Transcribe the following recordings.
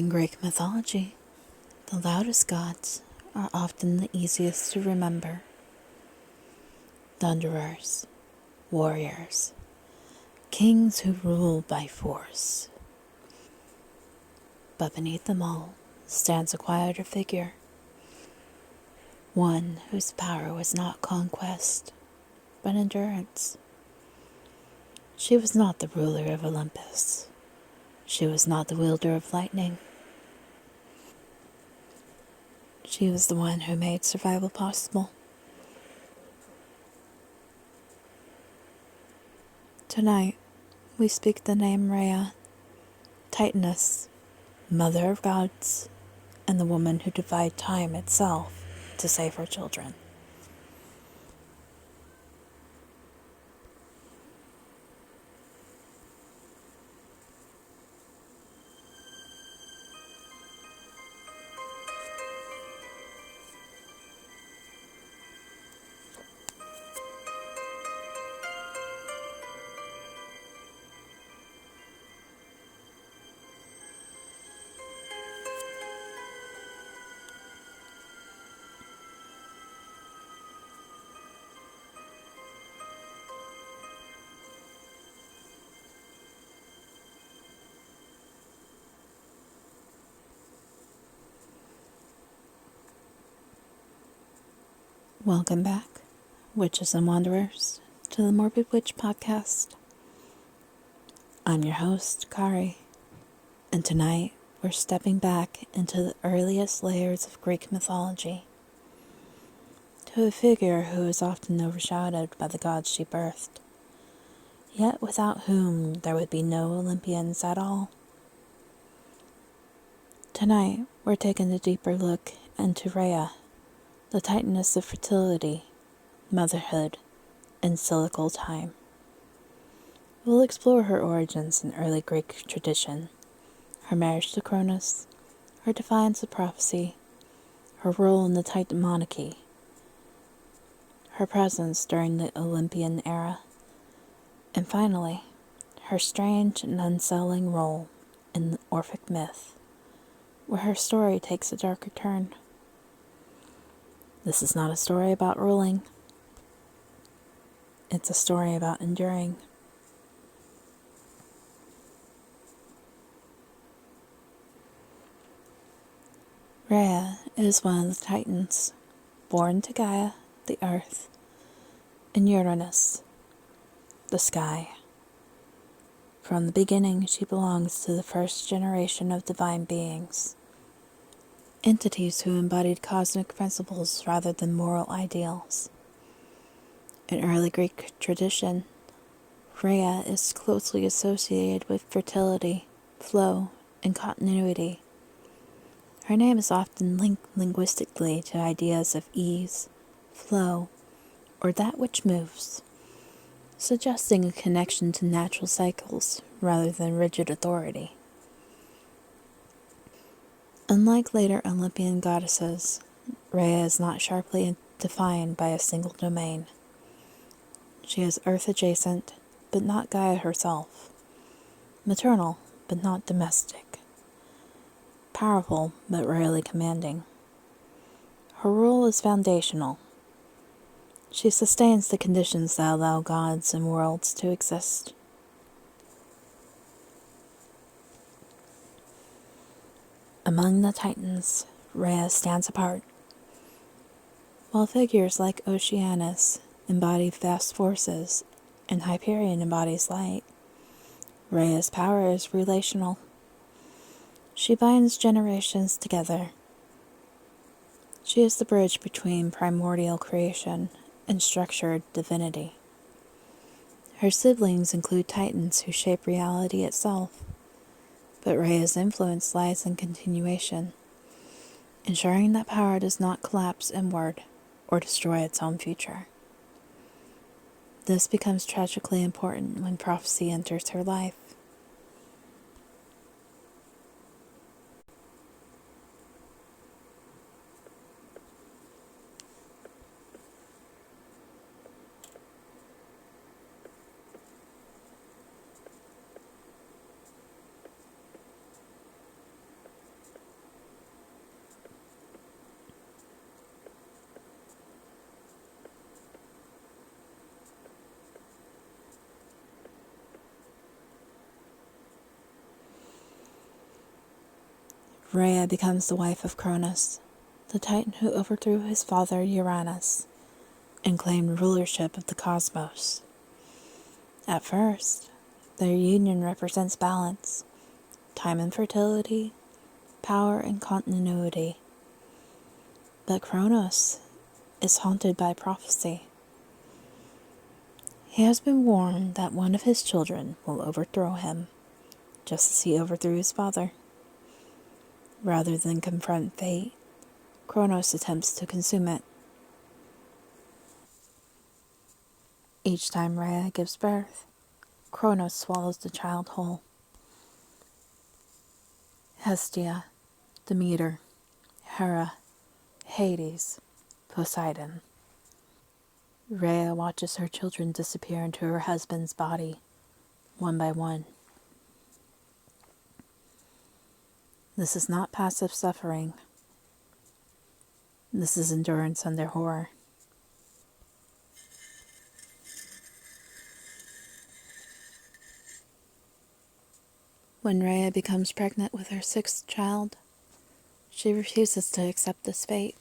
In Greek mythology, the loudest gods are often the easiest to remember. Thunderers, warriors, kings who rule by force. But beneath them all stands a quieter figure, one whose power was not conquest, but endurance. She was not the ruler of Olympus. She was not the wielder of lightning. She was the one who made survival possible. Tonight, we speak the name Rhea, Titaness, mother of gods, and the woman who defied time itself to save her children. Welcome back, witches and wanderers, to the Morbid Witch Podcast. I'm your host, Kari, and tonight we're stepping back into the earliest layers of Greek mythology, to a figure who is often overshadowed by the gods she birthed, yet without whom there would be no Olympians at all. Tonight we're taking a deeper look into Rhea, the Titaness of fertility, motherhood, and cyclical time. We'll explore her origins in early Greek tradition, her marriage to Cronus, her defiance of prophecy, her role in the Titanomachy, her presence during the Olympian era, and finally, her strange and unsettling role in the Orphic myth, where her story takes a darker turn. This is not a story about ruling. It's a story about enduring. Rhea is one of the Titans, born to Gaia, the earth, and Uranus, the sky. From the beginning, she belongs to the first generation of divine beings, entities who embodied cosmic principles rather than moral ideals. In early Greek tradition, Rhea is closely associated with fertility, flow, and continuity. Her name is often linked linguistically to ideas of ease, flow, or that which moves, suggesting a connection to natural cycles rather than rigid authority. Unlike later Olympian goddesses, Rhea is not sharply defined by a single domain. She is earth-adjacent, but not Gaia herself. Maternal, but not domestic. Powerful, but rarely commanding. Her role is foundational. She sustains the conditions that allow gods and worlds to exist. Among the Titans, Rhea stands apart. While figures like Oceanus embody vast forces and Hyperion embodies light, Rhea's power is relational. She binds generations together. She is the bridge between primordial creation and structured divinity. Her siblings include Titans who shape reality itself, but Rhea's influence lies in continuation, ensuring that power does not collapse inward or destroy its own future. This becomes tragically important when prophecy enters her life. Rhea becomes the wife of Cronus, the Titan who overthrew his father Uranus and claimed rulership of the cosmos. At first, their union represents balance, time and fertility, power and continuity. But Cronus is haunted by prophecy. He has been warned that one of his children will overthrow him, just as he overthrew his father. Rather than confront fate, Cronus attempts to consume it. Each time Rhea gives birth, Cronus swallows the child whole. Hestia, Demeter, Hera, Hades, Poseidon. Rhea watches her children disappear into her husband's body, one by one. This is not passive suffering. This is endurance under horror. When Rhea becomes pregnant with her sixth child, she refuses to accept this fate.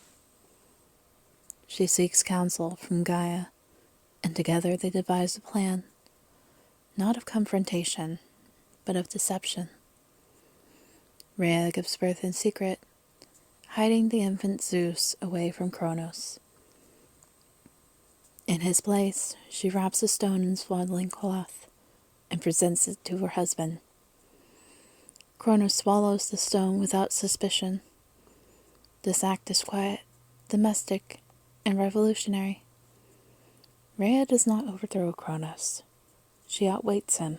She seeks counsel from Gaia, and together they devise a plan, not of confrontation, but of deception. Rhea gives birth in secret, hiding the infant Zeus away from Cronus. In his place, she wraps a stone in swaddling cloth and presents it to her husband. Cronus swallows the stone without suspicion. This act is quiet, domestic, and revolutionary. Rhea does not overthrow Cronus. She outweights him.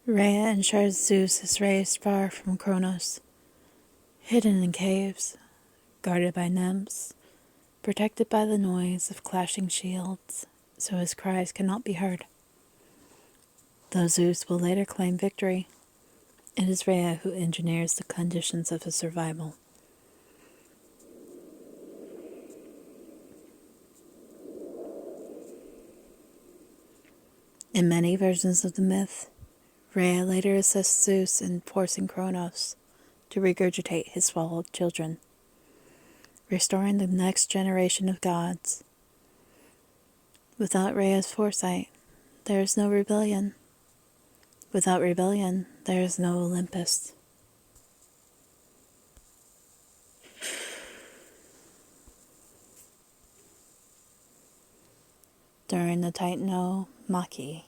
Rhea ensures Zeus is raised far from Cronus, hidden in caves, guarded by nymphs, protected by the noise of clashing shields, so his cries cannot be heard. Though Zeus will later claim victory, it is Rhea who engineers the conditions of his survival. In many versions of the myth, Rhea later assists Zeus in forcing Cronus to regurgitate his swallowed children, restoring the next generation of gods. Without Rhea's foresight, there is no rebellion. Without rebellion, there is no Olympus. During the Titanomachy,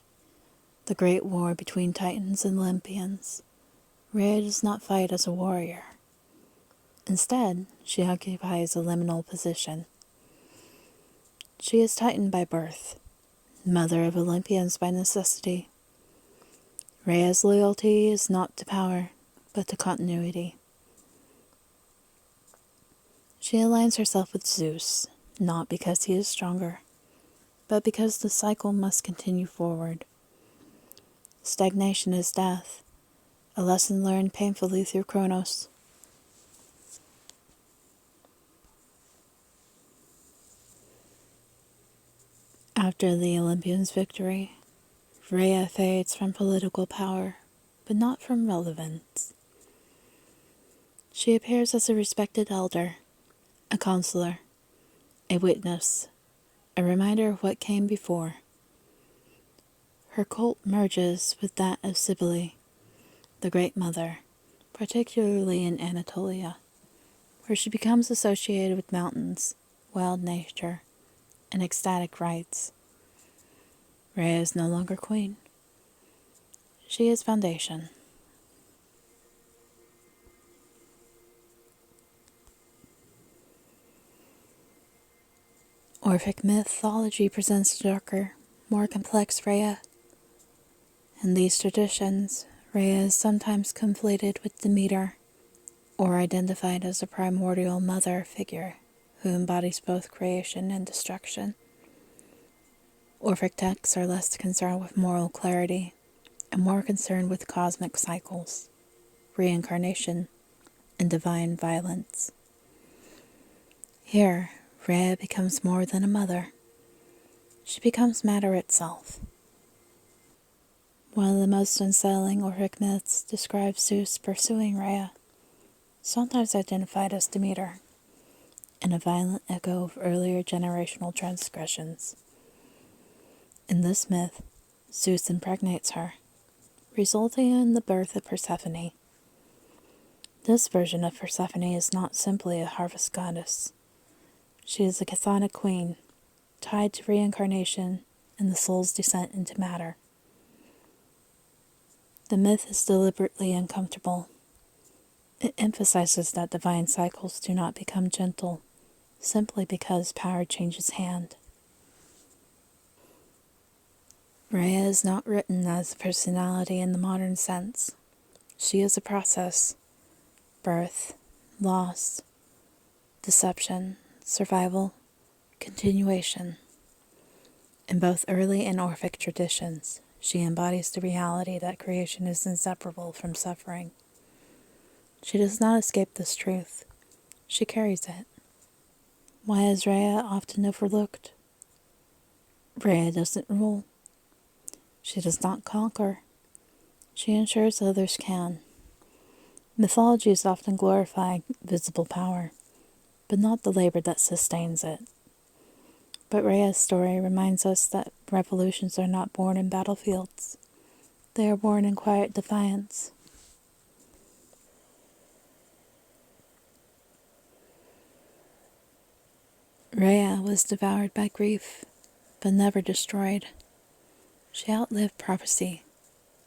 the great war between Titans and Olympians, Rhea does not fight as a warrior. Instead, she occupies a liminal position. She is Titan by birth, mother of Olympians by necessity. Rhea's loyalty is not to power, but to continuity. She aligns herself with Zeus, not because he is stronger, but because the cycle must continue forward. Stagnation is death, a lesson learned painfully through Cronus. After the Olympians' victory, Rhea fades from political power, but not from relevance. She appears as a respected elder, a counselor, a witness, a reminder of what came before. Her cult merges with that of Cybele, the Great Mother, particularly in Anatolia, where she becomes associated with mountains, wild nature, and ecstatic rites. Rhea is no longer queen. She is foundation. Orphic mythology presents a darker, more complex Rhea. In these traditions, Rhea is sometimes conflated with Demeter, or identified as a primordial mother figure who embodies both creation and destruction. Orphic texts are less concerned with moral clarity and more concerned with cosmic cycles, reincarnation, and divine violence. Here, Rhea becomes more than a mother. she becomes matter itself. One of the most unsettling Orphic myths describes Zeus pursuing Rhea, sometimes identified as Demeter, in a violent echo of earlier generational transgressions. In this myth, Zeus impregnates her, resulting in the birth of Persephone. This version of Persephone is not simply a harvest goddess. She is a chthonic queen, tied to reincarnation and the soul's descent into matter. The myth is deliberately uncomfortable. It emphasizes that divine cycles do not become gentle simply because power changes hand. Rhea is not written as a personality in the modern sense. She is a process: birth, loss, deception, survival, continuation. In both early and Orphic traditions, she embodies the reality that creation is inseparable from suffering. She does not escape this truth. She carries it. Why is Rhea often overlooked? Rhea doesn't rule. She does not conquer. She ensures others can. Mythologies often glorify visible power, but not the labor that sustains it. But Rhea's story reminds us that revolutions are not born in battlefields. They are born in quiet defiance. Rhea was devoured by grief, but never destroyed. She outlived prophecy,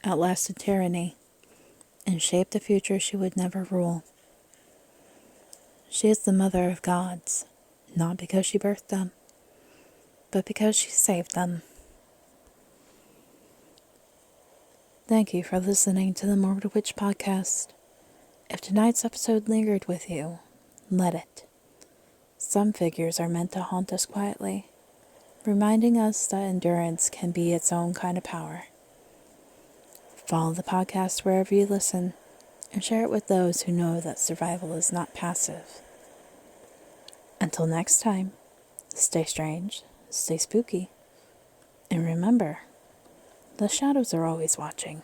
outlasted tyranny, and shaped a future she would never rule. She is the mother of gods, not because she birthed them, but because she saved them. Thank you for listening to the Morbid Witch Podcast. If tonight's episode lingered with you, let it. Some figures are meant to haunt us quietly, reminding us that endurance can be its own kind of power. Follow the podcast wherever you listen, and share it with those who know that survival is not passive. Until next time, stay strange, stay spooky, and remember, the shadows are always watching.